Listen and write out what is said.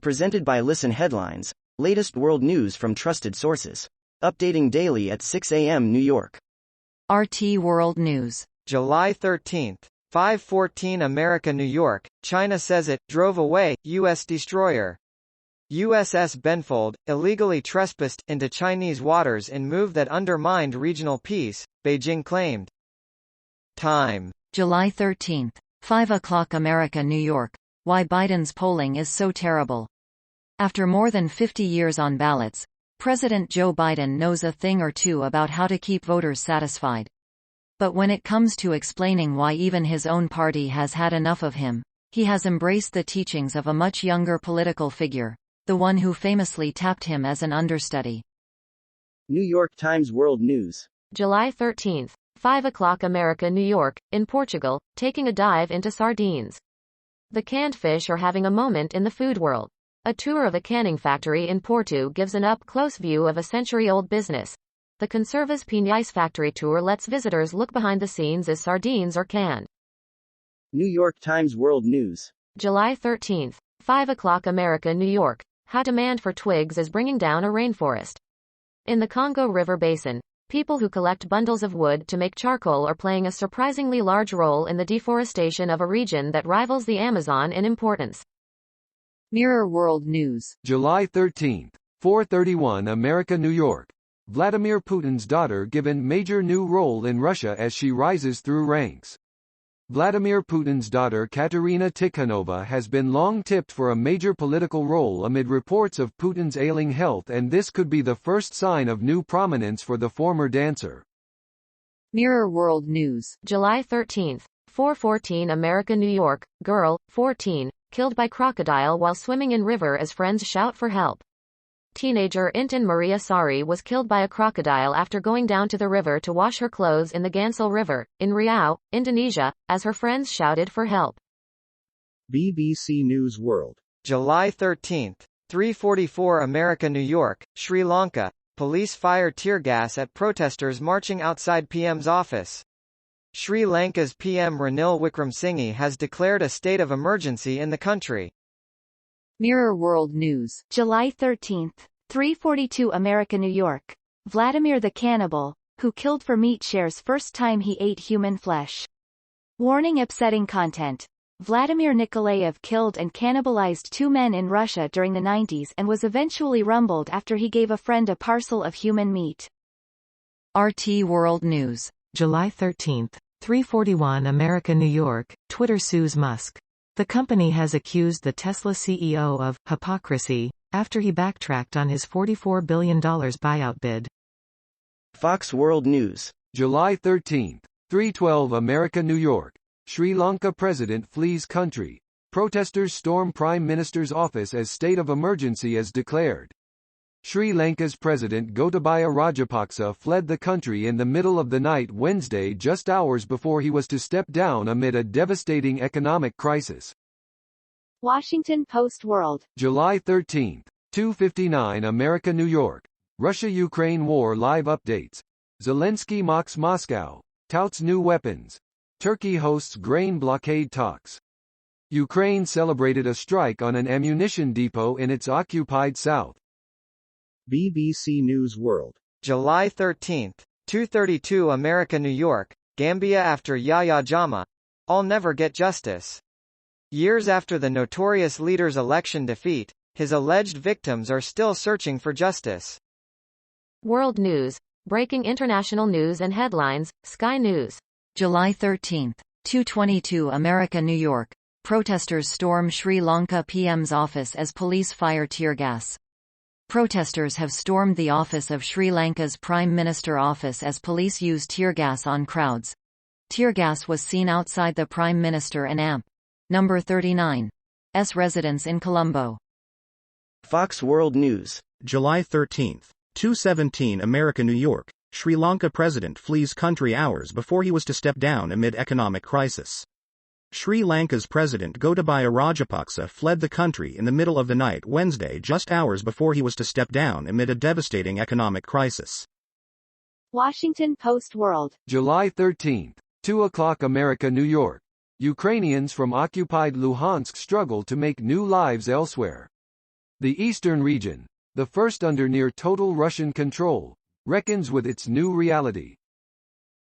Presented by Listen Headlines, latest world news from trusted sources. Updating daily at 6 a.m. New York. RT World News. July 13, 5:14 America, New York. China says it drove away U.S. destroyer. USS Benfold illegally trespassed into Chinese waters in move that undermined regional peace, Beijing claimed. Time. July 13, 5 o'clock America, New York. Why Biden's polling is so terrible. After more than 50 years on ballots, President Joe Biden knows a thing or two about how to keep voters satisfied. But when it comes to explaining why even his own party has had enough of him, he has embraced the teachings of a much younger political figure, the one who famously tapped him as an understudy. New York Times World News. July 13, 5 o'clock America, New York. In Portugal, taking a dive into sardines. The canned fish are having a moment in the food world. A tour of a canning factory in Porto gives an up-close view of a century-old business. The Conservas Pinhais factory tour lets visitors look behind the scenes as sardines are canned. New York Times World News. July 13, 5 o'clock America, New York. How demand for twigs is bringing down a rainforest. In the Congo River Basin, people who collect bundles of wood to make charcoal are playing a surprisingly large role in the deforestation of a region that rivals the Amazon in importance. Mirror World News. July 13, 4:31 America, New York. Vladimir Putin's daughter given major new role in Russia as she rises through ranks. Vladimir Putin's daughter Katerina Tikhanova has been long tipped for a major political role amid reports of Putin's ailing health, and this could be the first sign of new prominence for the former dancer. Mirror World News. July 13, 4:14 America, New York. Girl, 14, killed by crocodile while swimming in river as friends shout for help. Teenager Intan Maria Sari was killed by a crocodile after going down to the river to wash her clothes in the Gansel River, in Riau, Indonesia, as her friends shouted for help. BBC News World. July 13, 3:44 America, New York. Sri Lanka. Police fire tear gas at protesters marching outside PM's office. Sri Lanka's PM Ranil Wickremesinghe has declared a state of emergency in the country. Mirror World News. July 13, 3:42 America, New York. Vladimir the Cannibal, who killed for meat, shares first time he ate human flesh. Warning: upsetting content. Vladimir Nikolaev killed and cannibalized 2 men in Russia during the 90s and was eventually rumbled after he gave a friend a parcel of human meat. RT World News. July 13, 3:41 America, New York. Twitter sues Musk. The company has accused the Tesla CEO of hypocrisy after he backtracked on his $44 billion buyout bid. Fox World News. July 13, 3:12 America, New York. Sri Lanka president flees country. Protesters storm Prime Minister's office as state of emergency is declared. Sri Lanka's President Gotabaya Rajapaksa fled the country in the middle of the night Wednesday, just hours before he was to step down amid a devastating economic crisis. Washington Post World. July 13, 2:59 America, New York. Russia-Ukraine war live updates. Zelensky mocks Moscow, touts new weapons. Turkey hosts grain blockade talks. Ukraine celebrated a strike on an ammunition depot in its occupied south. BBC News World. July 13, 2:32 America, New York. Gambia after Yahya Jammeh. I'll never get justice. Years after the notorious leader's election defeat, his alleged victims are still searching for justice. World News. Breaking international news and headlines. Sky News. July 13, 2:22 America, New York. Protesters storm Sri Lanka PM's office as police fire tear gas. Protesters have stormed the office of Sri Lanka's Prime Minister office as police use tear gas on crowds. Tear gas was seen outside the Prime Minister and AMP. Number 39's residence in Colombo. Fox World News. July 13, 2:17 America, New York. Sri Lanka president flees country hours before he was to step down amid economic crisis. Sri Lanka's President Gotabaya Rajapaksa fled the country in the middle of the night Wednesday, just hours before he was to step down amid a devastating economic crisis. Washington Post World. July 13, 2 o'clock America, New York. Ukrainians from occupied Luhansk struggle to make new lives elsewhere. The eastern region, the first under near total Russian control, reckons with its new reality.